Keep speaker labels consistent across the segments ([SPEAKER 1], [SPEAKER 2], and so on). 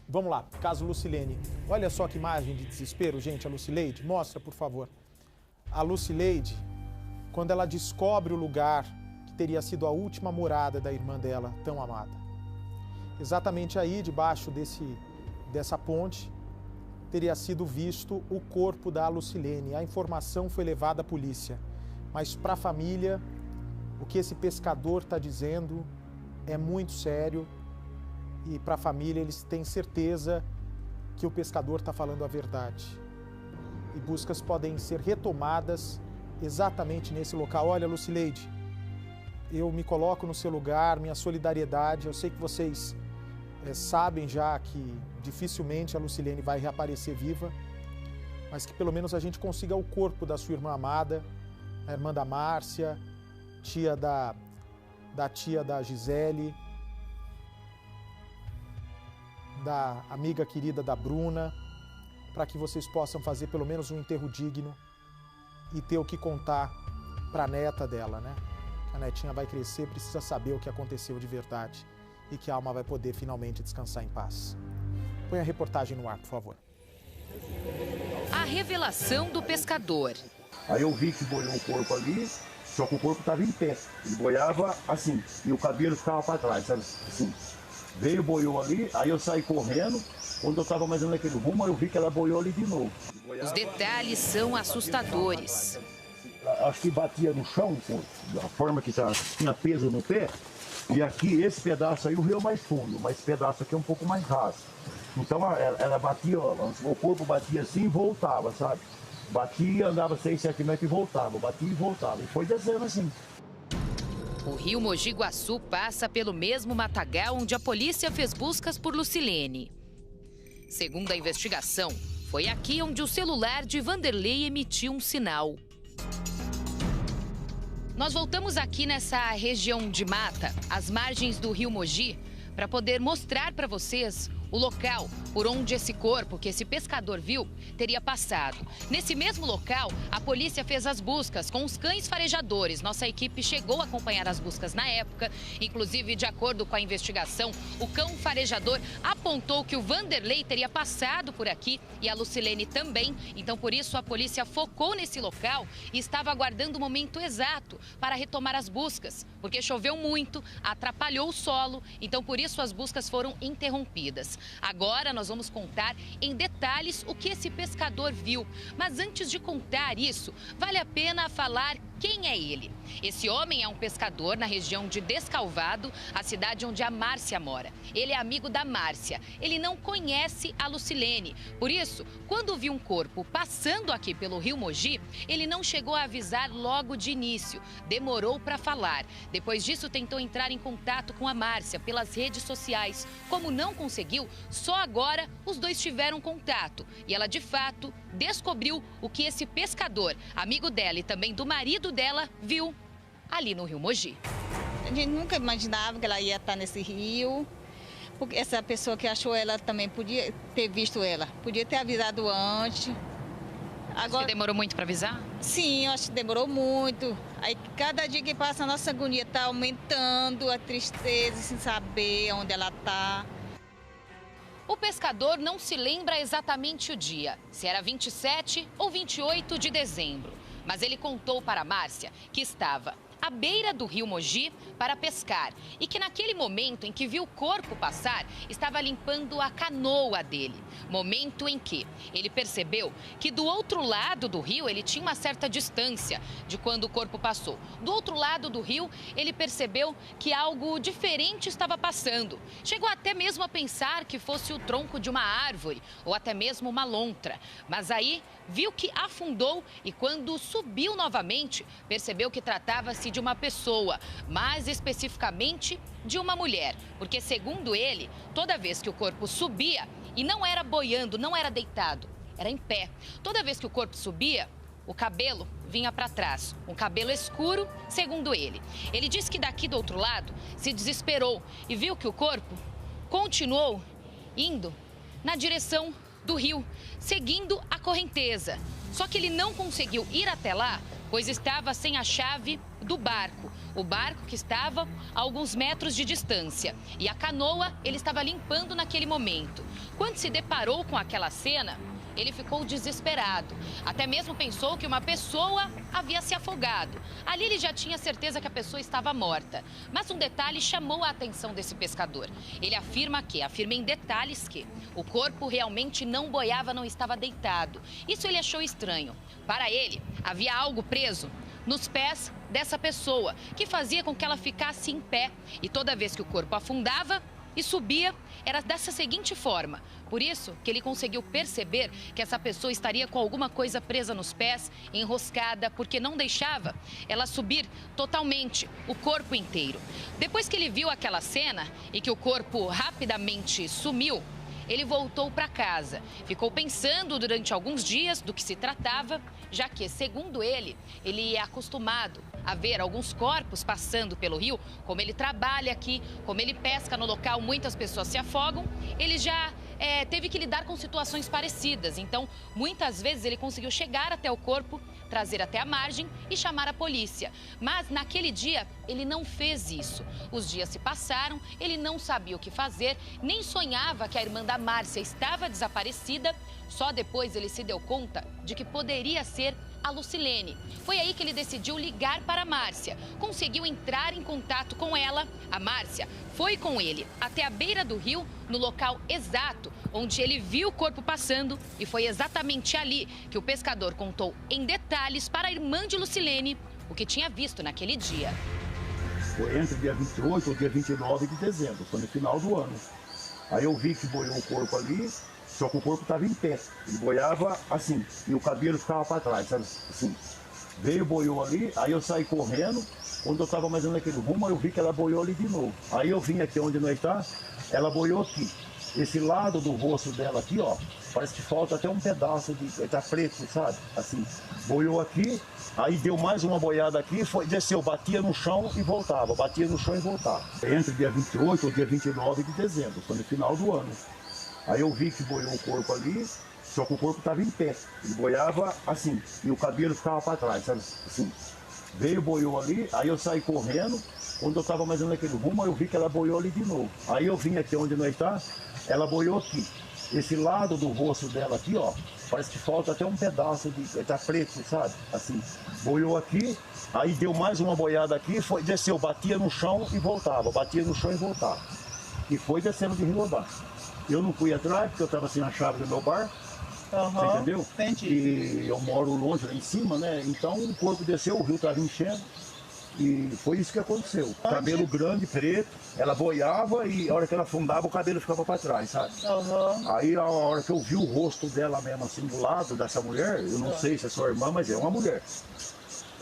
[SPEAKER 1] Vamos lá, caso Lucilene. Olha só que imagem de desespero, gente, a Lucileide. Mostra, por favor. A Lucileide, quando ela descobre o lugar que teria sido a última morada da irmã dela, tão amada. Exatamente aí, debaixo dessa ponte, teria sido visto o corpo da Lucilene. A informação foi levada à polícia. Mas para a família, o que esse pescador está dizendo é muito sério. E para a família, eles têm certeza que o pescador está falando a verdade. E buscas podem ser retomadas exatamente nesse local. Olha, Lucileide, eu me coloco no seu lugar, minha solidariedade. Eu sei que vocês sabem já que dificilmente a Lucilene vai reaparecer viva, mas que pelo menos a gente consiga o corpo da sua irmã amada, a irmã da Márcia, tia da tia da Gisele, da amiga querida da Bruna, para que vocês possam fazer pelo menos um enterro digno e ter o que contar para a neta dela, né? A netinha vai crescer, precisa saber o que aconteceu de verdade e que a alma vai poder finalmente descansar em paz. Põe a reportagem no ar, por favor.
[SPEAKER 2] A revelação do pescador.
[SPEAKER 3] Aí eu vi que boiou o corpo ali, só que o corpo estava em pé. Ele boiava assim, e o cabelo ficava para trás, sabe? Assim. Veio, boiou ali, aí eu saí correndo. Quando eu estava mais ou menos naquele rumo, eu vi que ela boiou ali de novo.
[SPEAKER 2] Os detalhes são assustadores.
[SPEAKER 3] Acho que batia no chão, da forma que tinha peso no pé. E aqui, esse pedaço aí, o rio é mais fundo, mas esse pedaço aqui é um pouco mais raso. Então ela batia, ó, o corpo batia assim e voltava, sabe? Batia, andava 6, 7 metros e voltava, batia e voltava. E foi descendo assim.
[SPEAKER 2] O rio Mogi Guaçu passa pelo mesmo matagal onde a polícia fez buscas por Lucilene. Segundo a investigação, foi aqui onde o celular de Vanderlei emitiu um sinal. Nós voltamos aqui nessa região de mata, às margens do rio Mogi, para poder mostrar para vocês o local por onde esse corpo que esse pescador viu teria passado. Nesse mesmo local, a polícia fez as buscas com os cães farejadores. Nossa equipe chegou a acompanhar as buscas na época. Inclusive, de acordo com a investigação, o cão farejador apontou que o Vanderlei teria passado por aqui e a Lucilene também. Então, por isso, a polícia focou nesse local e estava aguardando o momento exato para retomar as buscas. Porque choveu muito, atrapalhou o solo, então por isso as buscas foram interrompidas. Agora nós vamos contar em detalhes o que esse pescador viu. Mas antes de contar isso, vale a pena falar quem é ele. Esse homem é um pescador na região de Descalvado, a cidade onde a Márcia mora. Ele é amigo da Márcia. Ele não conhece a Lucilene. Por isso, quando viu um corpo passando aqui pelo rio Mogi, ele não chegou a avisar logo de início. Demorou para falar. Depois disso, tentou entrar em contato com a Márcia pelas redes sociais. Como não conseguiu, só agora os dois tiveram contato. E ela, de fato, descobriu o que esse pescador, amigo dela e também do marido dela, viu ali no rio Mogi.
[SPEAKER 4] A gente nunca imaginava que ela ia estar nesse rio, porque essa pessoa que achou ela também podia ter visto ela, podia ter avisado antes.
[SPEAKER 2] Agora, que demorou muito para avisar?
[SPEAKER 4] Sim, eu acho que demorou muito. Aí cada dia que passa a nossa agonia está aumentando, a tristeza sem saber onde ela está.
[SPEAKER 2] O pescador não se lembra exatamente o dia, se era 27 ou 28 de dezembro. Mas ele contou para a Márcia que estava à beira do rio Mogi para pescar e que naquele momento em que viu o corpo passar, estava limpando a canoa dele. Momento em que ele percebeu que do outro lado do rio ele tinha uma certa distância de quando o corpo passou. Do outro lado do rio, ele percebeu que algo diferente estava passando. Chegou até mesmo a pensar que fosse o tronco de uma árvore ou até mesmo uma lontra. Mas aí viu que afundou e quando subiu novamente, percebeu que tratava-se de uma pessoa, mais especificamente de uma mulher. Porque, segundo ele, toda vez que o corpo subia, e não era boiando, não era deitado, era em pé. Toda vez que o corpo subia, o cabelo vinha para trás, um cabelo escuro, segundo ele. Ele disse que daqui do outro lado se desesperou e viu que o corpo continuou indo na direção do rio, seguindo a correnteza. Só que ele não conseguiu ir até lá pois estava sem a chave do barco. O barco que estava a alguns metros de distância. E a canoa ele estava limpando naquele momento. Quando se deparou com aquela cena, ele ficou desesperado. Até mesmo pensou que uma pessoa havia se afogado. Ali ele já tinha certeza que a pessoa estava morta. Mas um detalhe chamou a atenção desse pescador. Ele afirma em detalhes que o corpo realmente não boiava, não estava deitado. Isso ele achou estranho. Para ele, havia algo preso nos pés dessa pessoa, que fazia com que ela ficasse em pé. E toda vez que o corpo afundava e subia, era dessa seguinte forma. Por isso que ele conseguiu perceber que essa pessoa estaria com alguma coisa presa nos pés, enroscada, porque não deixava ela subir totalmente, o corpo inteiro. Depois que ele viu aquela cena e que o corpo rapidamente sumiu, ele voltou para casa. Ficou pensando durante alguns dias do que se tratava, já que, segundo ele é acostumado a ver alguns corpos passando pelo rio. Como ele trabalha aqui, como ele pesca no local, muitas pessoas se afogam. Ele já teve que lidar com situações parecidas. Então, muitas vezes ele conseguiu chegar até o corpo, trazer até a margem e chamar a polícia. Mas naquele dia, ele não fez isso. Os dias se passaram, ele não sabia o que fazer, nem sonhava que a irmã da Márcia estava desaparecida. Só depois ele se deu conta de que poderia ser a Lucilene. Foi aí que ele decidiu ligar para a Márcia. Conseguiu entrar em contato com ela. A Márcia foi com ele até a beira do rio, no local exato onde ele viu o corpo passando. E foi exatamente ali que o pescador contou em detalhes para a irmã de Lucilene o que tinha visto naquele dia.
[SPEAKER 3] Foi entre o dia 28 e o dia 29 de dezembro, foi no final do ano. Aí eu vi que boiou o corpo ali, só que o corpo estava em pé. Ele boiava assim, e o cabelo ficava para trás, sabe? Assim. Veio, boiou ali, aí eu saí correndo. Quando eu estava mais ou menos naquele rumo, eu vi que ela boiou ali de novo. Aí eu vim aqui onde nós está, ela boiou aqui. Esse lado do rosto dela aqui, ó, parece que falta até um pedaço de... tá preto, sabe? Assim, boiou aqui, aí deu mais uma boiada aqui, desceu, batia no chão e voltava, batia no chão e voltava. Entre o dia 28 e o dia 29 de dezembro, foi no final do ano. Aí eu vi que boiou o corpo ali, só que o corpo estava em pé. Ele boiava assim, e o cabelo ficava para trás, sabe? Assim. Veio, boiou ali, aí eu saí correndo. Quando eu estava mais ou menos naquele rumo, eu vi que ela boiou ali de novo. Aí eu vim aqui onde nós está, ela boiou aqui. Esse lado do rosto dela aqui, ó, parece que falta até um pedaço de... tá preto, sabe? Assim, boiou aqui, aí deu mais uma boiada aqui, desceu, batia no chão e voltava, batia no chão e voltava. E foi descendo de rio abaixo. Eu não fui atrás, porque eu estava sem a chave do meu bar. Você entendeu?
[SPEAKER 5] Entendi.
[SPEAKER 3] E eu moro longe, lá em cima, né? Então o corpo desceu, o rio estava enchendo. E foi isso que aconteceu. Cabelo grande, preto, ela boiava e a hora que ela afundava, o cabelo ficava para trás, sabe? Aí a hora que eu vi o rosto dela mesmo assim do lado dessa mulher, eu não sei se é sua irmã, mas é uma mulher.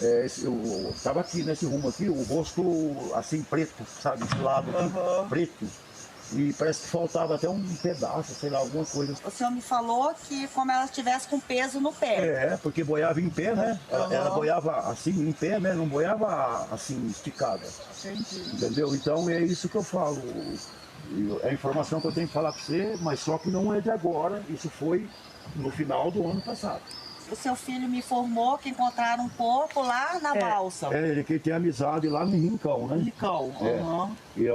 [SPEAKER 3] Eu estava aqui nesse rumo aqui, o rosto assim preto, sabe? Esse lado aqui, preto. E parece que faltava até um pedaço, sei lá, alguma coisa.
[SPEAKER 5] O senhor me falou que como ela estivesse com peso no pé.
[SPEAKER 3] Porque boiava em pé, né? Ela boiava assim, em pé, né? Não boiava assim, esticada.
[SPEAKER 5] Entendi.
[SPEAKER 3] Entendeu? Então é isso que eu falo. É a informação que eu tenho que falar para você, mas só que não é de agora. Isso foi no final do ano passado.
[SPEAKER 5] O seu filho me informou que encontraram um corpo lá na balsa.
[SPEAKER 3] Ele que tem amizade lá no Rincão, né?
[SPEAKER 5] Rincão.
[SPEAKER 3] E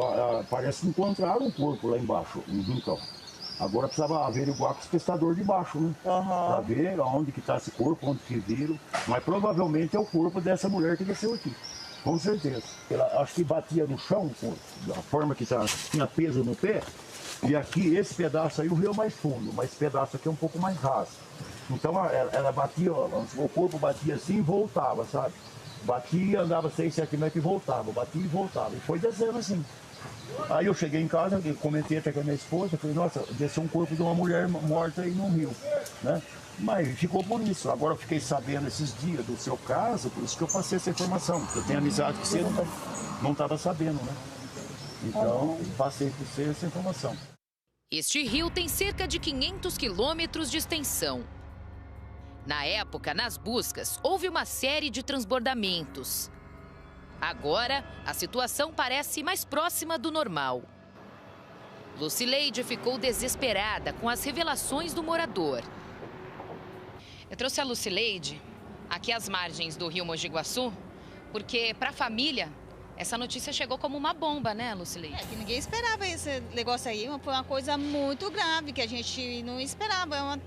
[SPEAKER 3] parece que encontraram um corpo lá embaixo, no Rincão. Agora precisava averiguar com os pescadores de baixo, né? Pra ver onde que tá esse corpo, onde que viram. Mas provavelmente é o corpo dessa mulher que desceu aqui. Com certeza. Ela acho que batia no chão, da forma que tinha peso no pé. E aqui, esse pedaço aí, o rio é mais fundo, mas esse pedaço aqui é um pouco mais raso. Então ela batia, ó, o corpo batia assim e voltava, sabe? Batia, andava 6, 7 metros e voltava, batia e voltava. E foi descendo assim. Aí eu cheguei em casa, comentei até com a minha esposa, falei, nossa, desceu um corpo de uma mulher morta aí no rio, né? Mas ficou por isso. Agora eu fiquei sabendo esses dias do seu caso, por isso que eu passei essa informação. Eu tenho amizade que você não estava sabendo, né? Então, passei por você essa informação.
[SPEAKER 2] Este rio tem cerca de 500 quilômetros de extensão. Na época, nas buscas, houve uma série de transbordamentos. Agora, a situação parece mais próxima do normal. Lucileide ficou desesperada com as revelações do morador. Eu trouxe a Lucileide aqui às margens do rio Mogi Guaçu, porque para a família essa notícia chegou como uma bomba, né, Lucilei?
[SPEAKER 4] Que ninguém esperava esse negócio aí, foi uma coisa muito grave que a gente não esperava.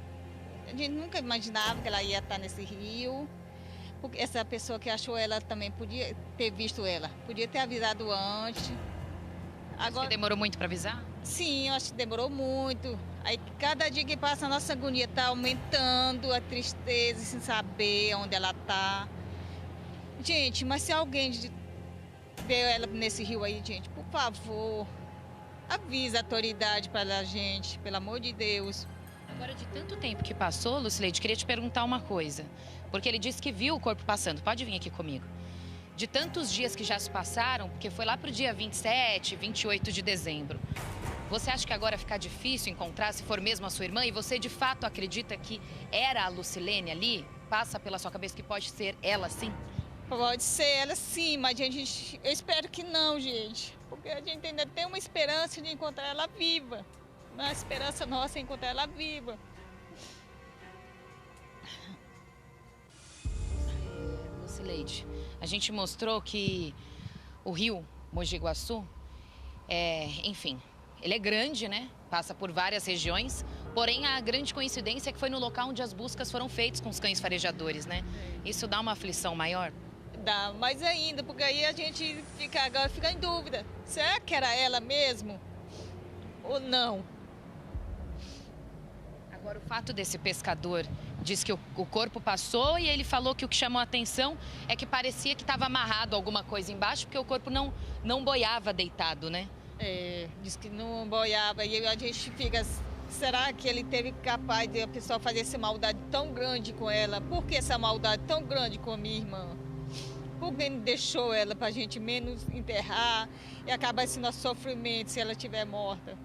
[SPEAKER 4] A gente nunca imaginava que ela ia estar nesse rio. Porque essa pessoa que achou ela também podia ter visto ela, podia ter avisado antes.
[SPEAKER 2] Agora, você demorou muito para avisar?
[SPEAKER 4] Sim, eu acho que demorou muito. Aí cada dia que passa a nossa agonia está aumentando, a tristeza sem saber onde ela está. Gente, mas se alguém vê ela nesse rio aí, gente, por favor, avisa a autoridade para a gente, pelo amor de Deus.
[SPEAKER 2] Agora, de tanto tempo que passou, Lucileide, queria te perguntar uma coisa. Porque ele disse que viu o corpo passando. Pode vir aqui comigo. De tantos dias que já se passaram, porque foi lá para o dia 27, 28 de dezembro. Você acha que agora fica difícil encontrar, se for mesmo a sua irmã? E você, de fato, acredita que era a Lucilene ali? Passa pela sua cabeça que pode ser ela, sim?
[SPEAKER 4] Pode ser ela, sim, mas eu espero que não, gente. Porque a gente ainda tem uma esperança de encontrar ela viva. A esperança nossa é encontrar ela viva.
[SPEAKER 2] Lucileide, a gente mostrou que o rio Mogi Guaçu, enfim, ele é grande, né? Passa por várias regiões, porém a grande coincidência é que foi no local onde as buscas foram feitas com os cães farejadores, né? Isso dá uma aflição maior?
[SPEAKER 4] Dá, mais ainda, porque aí a gente agora fica em dúvida. Será que era ela mesmo ou não?
[SPEAKER 2] Agora, o fato desse pescador diz que o corpo passou e ele falou que o que chamou a atenção é que parecia que estava amarrado alguma coisa embaixo, porque o corpo não boiava deitado, né?
[SPEAKER 4] Diz que não boiava e a gente fica... Será que ele teve capaz de a pessoa fazer essa maldade tão grande com ela? Por que essa maldade tão grande com a minha irmã? Por que não deixou ela para a gente menos enterrar e acabar esse nosso sofrimento se ela estiver morta?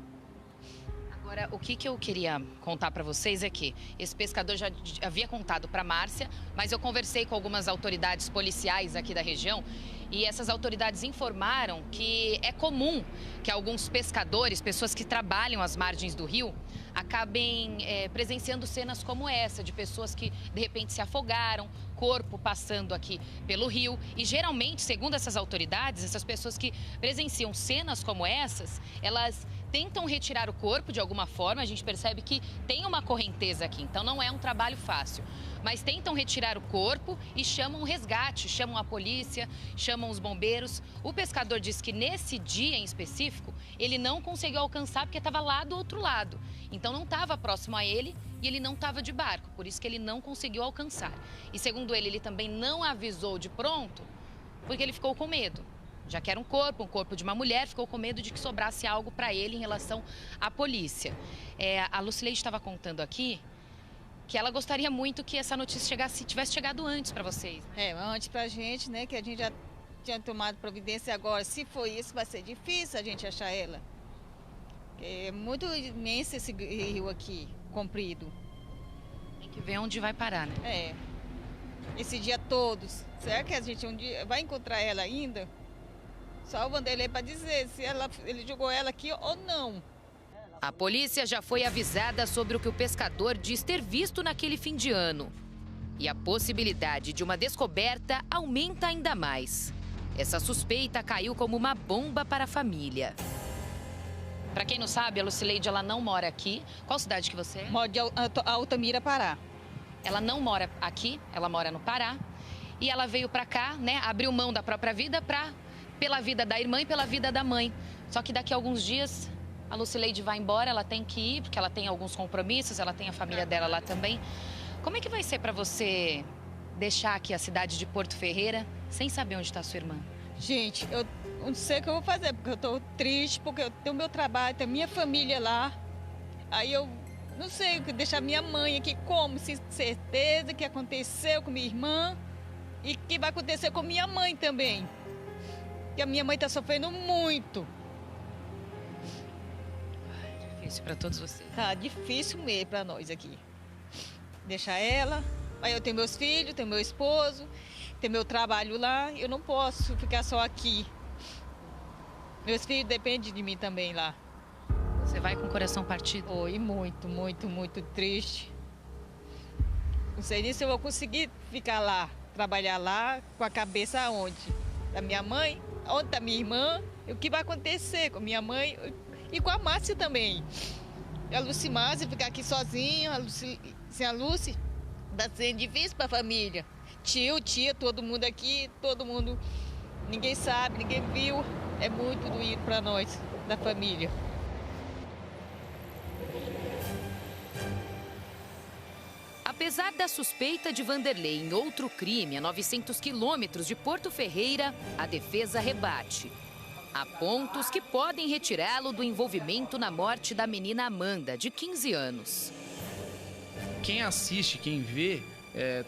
[SPEAKER 2] Agora, o que eu queria contar para vocês é que esse pescador já havia contado para Márcia, mas eu conversei com algumas autoridades policiais aqui da região e essas autoridades informaram que é comum que alguns pescadores, pessoas que trabalham às margens do rio, acabem presenciando cenas como essa, de pessoas que de repente se afogaram, corpo passando aqui pelo rio. E geralmente, segundo essas autoridades, essas pessoas que presenciam cenas como essas, elas tentam retirar o corpo de alguma forma. A gente percebe que tem uma correnteza aqui, então não é um trabalho fácil. Mas tentam retirar o corpo e chamam o resgate, chamam a polícia, chamam os bombeiros. O pescador disse que nesse dia em específico, ele não conseguiu alcançar porque estava lá do outro lado. Então não estava próximo a ele e ele não estava de barco, por isso que ele não conseguiu alcançar. E segundo ele também não avisou de pronto, porque ele ficou com medo. Já que era um corpo de uma mulher, ficou com medo de que sobrasse algo para ele em relação à polícia. A Lucileide estava contando aqui que ela gostaria muito que essa notícia tivesse chegado antes para vocês.
[SPEAKER 4] Antes para a gente, né, que a gente já tinha tomado providência. Agora, se for isso, vai ser difícil a gente achar ela. É muito imenso esse rio aqui, comprido.
[SPEAKER 2] Tem que ver onde vai parar, né?
[SPEAKER 4] Esse dia todos. Será que a gente um dia vai encontrar ela ainda? Só o Vanderlei para dizer se ele jogou ela aqui ou não.
[SPEAKER 2] A polícia já foi avisada sobre o que o pescador diz ter visto naquele fim de ano. E a possibilidade de uma descoberta aumenta ainda mais. Essa suspeita caiu como uma bomba para a família. Para quem não sabe, a Lucileide, ela não mora aqui. Qual cidade que você é?
[SPEAKER 4] Moro de Altamira, Pará.
[SPEAKER 2] Ela não mora aqui, ela mora no Pará. E ela veio para cá, né, abriu mão da própria vida pela vida da irmã e pela vida da mãe. Só que daqui a alguns dias a Lucileide vai embora, ela tem que ir, porque ela tem alguns compromissos, ela tem a família dela lá também. Como é que vai ser para você deixar aqui a cidade de Porto Ferreira sem saber onde está sua irmã?
[SPEAKER 4] Gente, eu não sei o que eu vou fazer, porque eu estou triste, porque eu tenho meu trabalho, tenho minha família lá. Aí eu não sei o que deixar minha mãe aqui, como, se certeza que aconteceu com minha irmã e que vai acontecer com minha mãe também. Porque a minha mãe está sofrendo muito.
[SPEAKER 2] Difícil para todos vocês.
[SPEAKER 4] Tá difícil mesmo para nós aqui. Deixar ela, aí eu tenho meus filhos, tenho meu esposo, tenho meu trabalho lá, eu não posso ficar só aqui. Meus filhos dependem de mim também lá.
[SPEAKER 2] Você vai com o coração partido?
[SPEAKER 4] Oi, muito, muito, muito triste. Não sei nem se eu vou conseguir ficar lá, trabalhar lá, com a cabeça onde? Da minha mãe, onde da minha irmã, e o que vai acontecer com a minha mãe e com a Márcia também. A Lúcia Márcia ficar aqui sozinha, sem a Lúcia, está sendo difícil para a família. Tio, tia, todo mundo aqui, todo mundo, ninguém sabe, ninguém viu. É muito doído para nós, da família.
[SPEAKER 2] Apesar da suspeita de Vanderlei em outro crime a 900 quilômetros de Porto Ferreira, a defesa rebate. Há pontos que podem retirá-lo do envolvimento na morte da menina Amanda, de 15 anos.
[SPEAKER 6] Quem assiste, quem vê,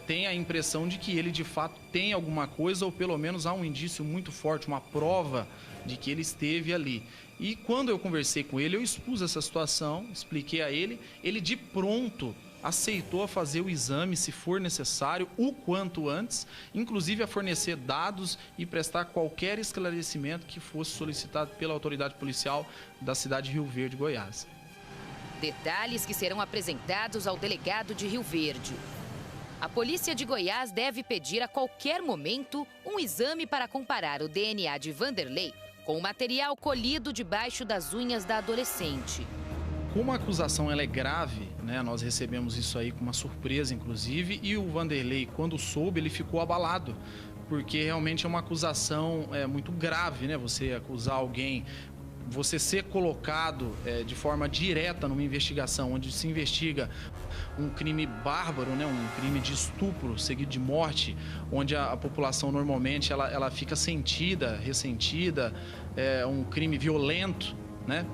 [SPEAKER 6] tem a impressão de que ele de fato tem alguma coisa, ou pelo menos há um indício muito forte, uma prova de que ele esteve ali. E quando eu conversei com ele, eu expus essa situação, expliquei a ele de pronto aceitou a fazer o exame, se for necessário, o quanto antes, inclusive a fornecer dados e prestar qualquer esclarecimento que fosse solicitado pela autoridade policial da cidade de Rio Verde, Goiás.
[SPEAKER 2] Detalhes que serão apresentados ao delegado de Rio Verde. A polícia de Goiás deve pedir a qualquer momento um exame para comparar o DNA de Vanderlei com o material colhido debaixo das unhas da adolescente.
[SPEAKER 6] Como a acusação ela é grave, né, nós recebemos isso aí com uma surpresa, inclusive, e o Vanderlei, quando soube, ele ficou abalado, porque realmente é uma acusação muito grave, né? Você acusar alguém, você ser colocado de forma direta numa investigação onde se investiga um crime bárbaro, né, um crime de estupro seguido de morte, onde a população normalmente ela fica sentida, ressentida, um crime violento, né?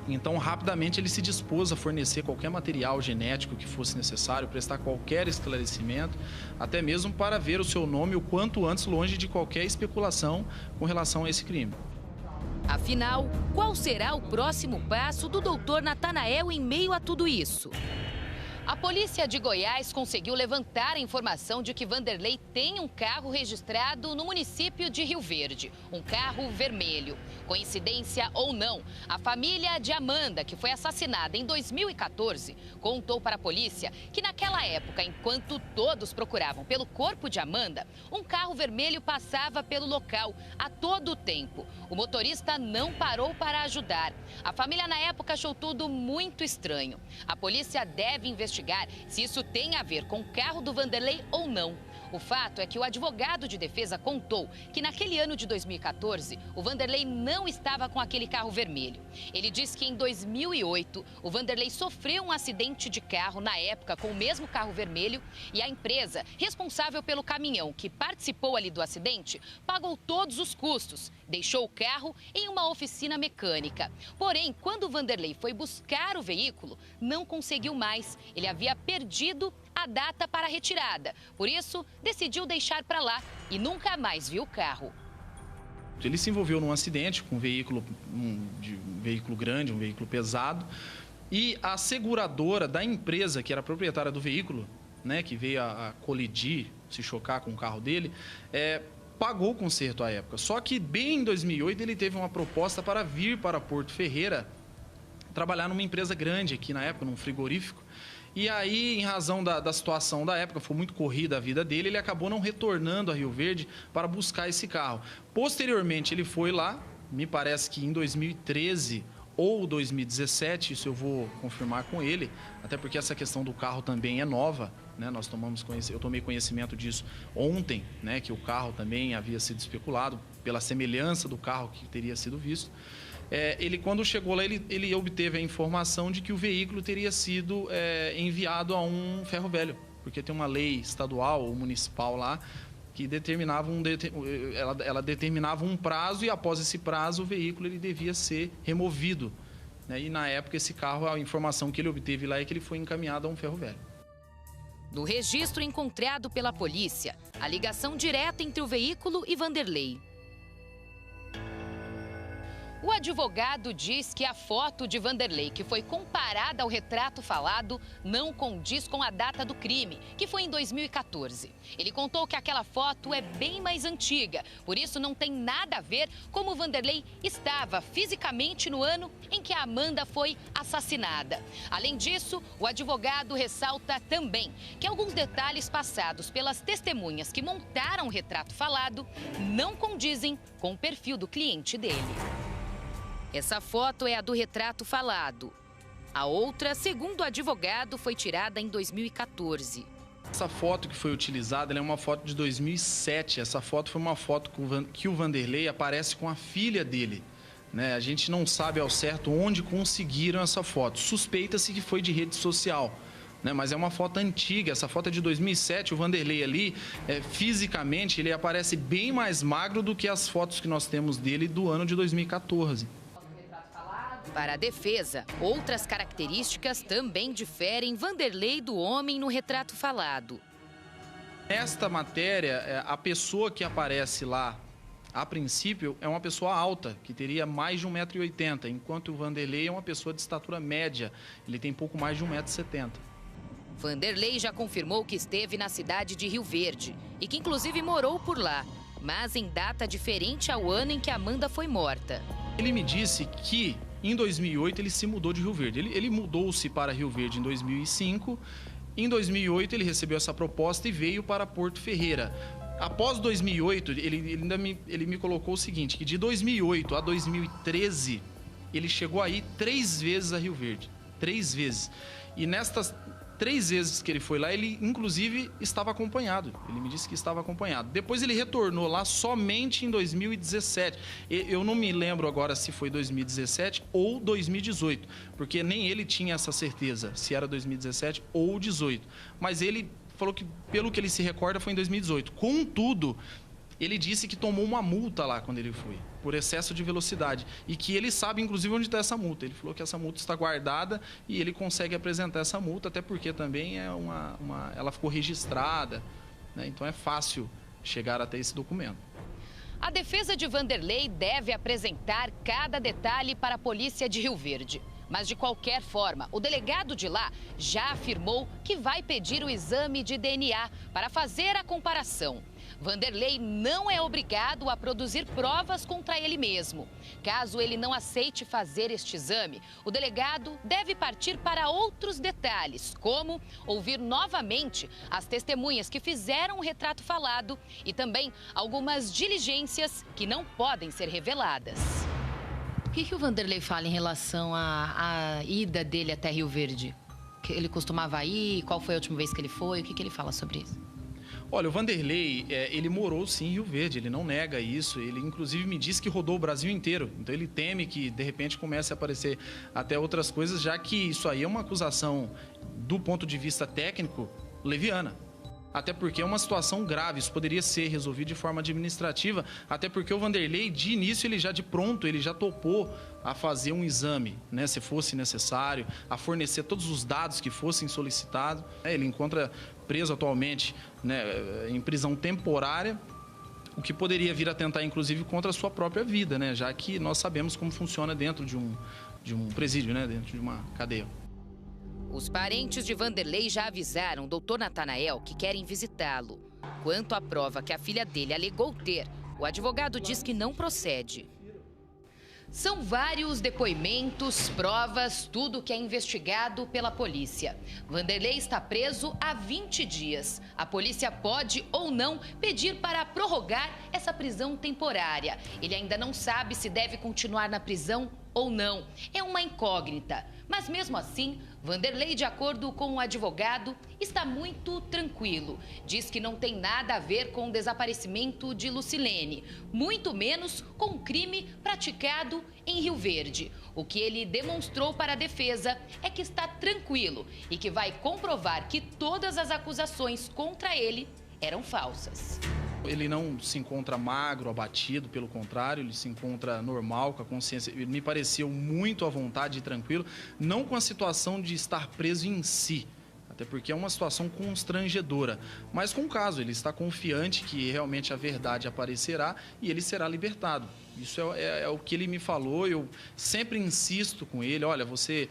[SPEAKER 6] Então, rapidamente, ele se dispôs a fornecer qualquer material genético que fosse necessário, prestar qualquer esclarecimento, até mesmo para ver o seu nome o quanto antes longe de qualquer especulação com relação a esse crime.
[SPEAKER 2] Afinal, qual será o próximo passo do doutor Natanael em meio a tudo isso? A polícia de Goiás conseguiu levantar a informação de que Vanderlei tem um carro registrado no município de Rio Verde, um carro vermelho. Coincidência ou não, a família de Amanda, que foi assassinada em 2014, contou para a polícia que naquela época, enquanto todos procuravam pelo corpo de Amanda, um carro vermelho passava pelo local a todo o tempo. O motorista não parou para ajudar. A família na época achou tudo muito estranho. A polícia deve investigar se isso tem a ver com o carro do Vanderlei ou não. O fato é que o advogado de defesa contou que naquele ano de 2014, o Vanderlei não estava com aquele carro vermelho. Ele diz que em 2008, o Vanderlei sofreu um acidente de carro na época com o mesmo carro vermelho e a empresa responsável pelo caminhão que participou ali do acidente pagou todos os custos, deixou o carro em uma oficina mecânica. Porém, quando o Vanderlei foi buscar o veículo, não conseguiu mais. Ele havia perdido a data para a retirada. Por isso, decidiu deixar para lá e nunca mais viu o carro.
[SPEAKER 6] Ele se envolveu num acidente com um veículo grande, um veículo pesado, e a seguradora da empresa, que era proprietária do veículo, né, que veio a colidir, se chocar com o carro dele, pagou o conserto à época. Só que bem em 2008 ele teve uma proposta para vir para Porto Ferreira trabalhar numa empresa grande aqui na época, num frigorífico. E aí, em razão da situação da época, foi muito corrida a vida dele, ele acabou não retornando a Rio Verde para buscar esse carro. Posteriormente, ele foi lá, me parece que em 2013 ou 2017, isso eu vou confirmar com ele, até porque essa questão do carro também é nova, né? Eu tomei conhecimento disso ontem, né? Que o carro também havia sido especulado pela semelhança do carro que teria sido visto. Ele, quando chegou lá, ele obteve a informação de que o veículo teria sido enviado a um ferro velho, porque tem uma lei estadual ou municipal lá que determinava ela determinava um prazo, e após esse prazo o veículo ele devia ser removido, né? E na época esse carro, a informação que ele obteve lá é que ele foi encaminhado a um ferro velho.
[SPEAKER 2] No registro encontrado pela polícia, a ligação direta entre o veículo e Vanderlei. O advogado diz que a foto de Vanderlei, que foi comparada ao retrato falado, não condiz com a data do crime, que foi em 2014. Ele contou que aquela foto é bem mais antiga, por isso não tem nada a ver como Vanderlei estava fisicamente no ano em que a Amanda foi assassinada. Além disso, o advogado ressalta também que alguns detalhes passados pelas testemunhas que montaram o retrato falado não condizem com o perfil do cliente dele. Essa foto é a do retrato falado. A outra, segundo o advogado, foi tirada em 2014.
[SPEAKER 6] Essa foto que foi utilizada é uma foto de 2007. Essa foto foi uma foto que o Vanderlei aparece com a filha dele. A gente não sabe ao certo onde conseguiram essa foto. Suspeita-se que foi de rede social. Mas é uma foto antiga, essa foto é de 2007, o Vanderlei ali, fisicamente, ele aparece bem mais magro do que as fotos que nós temos dele do ano de 2014.
[SPEAKER 2] Para a defesa, outras características também diferem Vanderlei do homem no retrato falado.
[SPEAKER 6] Nesta matéria, a pessoa que aparece lá, a princípio, é uma pessoa alta, que teria mais de 1,80 m, enquanto o Vanderlei é uma pessoa de estatura média, ele tem pouco mais de 1,70 m.
[SPEAKER 2] Vanderlei já confirmou que esteve na cidade de Rio Verde e que inclusive morou por lá, mas em data diferente ao ano em que Amanda foi morta.
[SPEAKER 6] Ele me disse que em 2008 ele se mudou de Rio Verde. Ele mudou-se para Rio Verde em 2005. Em 2008 ele recebeu essa proposta e veio para Porto Ferreira. Após 2008, ele me colocou o seguinte, que de 2008 a 2013 ele chegou aí 3 vezes a Rio Verde. 3 vezes. E nestas 3 vezes que ele foi lá, ele inclusive estava acompanhado. Ele me disse que estava acompanhado. Depois ele retornou lá somente em 2017. Eu não me lembro agora se foi 2017 ou 2018, porque nem ele tinha essa certeza se era 2017 ou 2018. Mas ele falou que, pelo que ele se recorda, foi em 2018. Contudo, ele disse que tomou uma multa lá quando ele foi, por excesso de velocidade. E que ele sabe, inclusive, onde está essa multa. Ele falou que essa multa está guardada e ele consegue apresentar essa multa, até porque também ela ficou registrada, Então é fácil chegar até esse documento.
[SPEAKER 2] A defesa de Vanderlei deve apresentar cada detalhe para a polícia de Rio Verde. Mas, de qualquer forma, o delegado de lá já afirmou que vai pedir o exame de DNA para fazer a comparação. Vanderlei não é obrigado a produzir provas contra ele mesmo. Caso ele não aceite fazer este exame, o delegado deve partir para outros detalhes, como ouvir novamente as testemunhas que fizeram o retrato falado e também algumas diligências que não podem ser reveladas. O que o Vanderlei fala em relação à ida dele até Rio Verde? Que ele costumava ir? Qual foi a última vez que ele foi? O que ele fala sobre isso?
[SPEAKER 6] Olha, o Vanderlei, ele morou sim em Rio Verde, ele não nega isso. Ele, inclusive, me disse que rodou o Brasil inteiro. Então, ele teme que, de repente, comece a aparecer até outras coisas, já que isso aí é uma acusação, do ponto de vista técnico, leviana. Até porque é uma situação grave, isso poderia ser resolvido de forma administrativa, até porque o Vanderlei, de início, ele já topou a fazer um exame, se fosse necessário, a fornecer todos os dados que fossem solicitados. Ele encontra preso atualmente, em prisão temporária, o que poderia vir a atentar, inclusive, contra a sua própria vida, já que nós sabemos como funciona dentro de um presídio, dentro de uma cadeia.
[SPEAKER 2] Os parentes de Vanderlei já avisaram o doutor Natanael que querem visitá-lo. Quanto à prova que a filha dele alegou ter, o advogado diz que não procede. São vários depoimentos, provas, tudo que é investigado pela polícia. Vanderlei está preso há 20 dias. A polícia pode ou não pedir para prorrogar essa prisão temporária. Ele ainda não sabe se deve continuar na prisão ou não. É uma incógnita. Mas mesmo assim, Vanderlei, de acordo com o advogado, está muito tranquilo. Diz que não tem nada a ver com o desaparecimento de Lucilene, muito menos com o crime praticado em Rio Verde. O que ele demonstrou para a defesa é que está tranquilo e que vai comprovar que todas as acusações contra ele eram falsas.
[SPEAKER 6] Ele não se encontra magro, abatido, pelo contrário, ele se encontra normal, com a consciência. Ele me pareceu muito à vontade e tranquilo, não com a situação de estar preso em si. Até porque é uma situação constrangedora. Mas com o caso, ele está confiante que realmente a verdade aparecerá e ele será libertado. Isso é o que ele me falou. Eu sempre insisto com ele, olha, você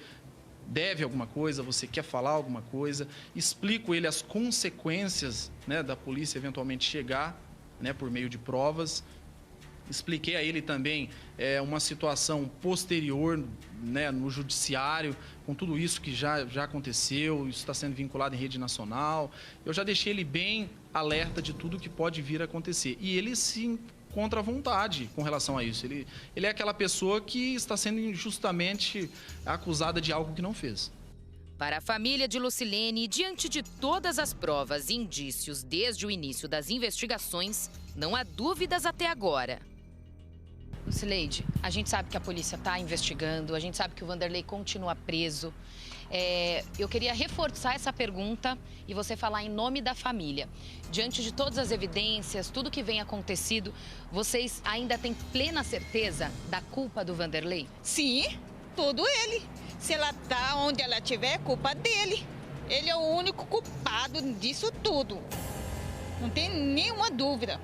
[SPEAKER 6] deve alguma coisa, você quer falar alguma coisa. Explico ele as consequências, né, da polícia eventualmente chegar, né, por meio de provas. Expliquei a ele também uma situação posterior, né, no judiciário, com tudo isso que já aconteceu, isso está sendo vinculado em rede nacional. Eu já deixei ele bem alerta de tudo que pode vir a acontecer. E ele se encontra à vontade com relação a isso. Ele é aquela pessoa que está sendo injustamente acusada de algo que não fez.
[SPEAKER 2] Para a família de Lucilene, diante de todas as provas e indícios desde o início das investigações, não há dúvidas até agora. Lucileide, a gente sabe que a polícia está investigando, a gente sabe que o Vanderlei continua preso. Eu queria reforçar essa pergunta e você falar em nome da família. Diante de todas as evidências, tudo que vem acontecido, vocês ainda têm plena certeza da culpa do Vanderlei?
[SPEAKER 4] Sim, tudo ele. Se ela está onde ela estiver, é culpa dele. Ele é o único culpado disso tudo. Não tem nenhuma dúvida.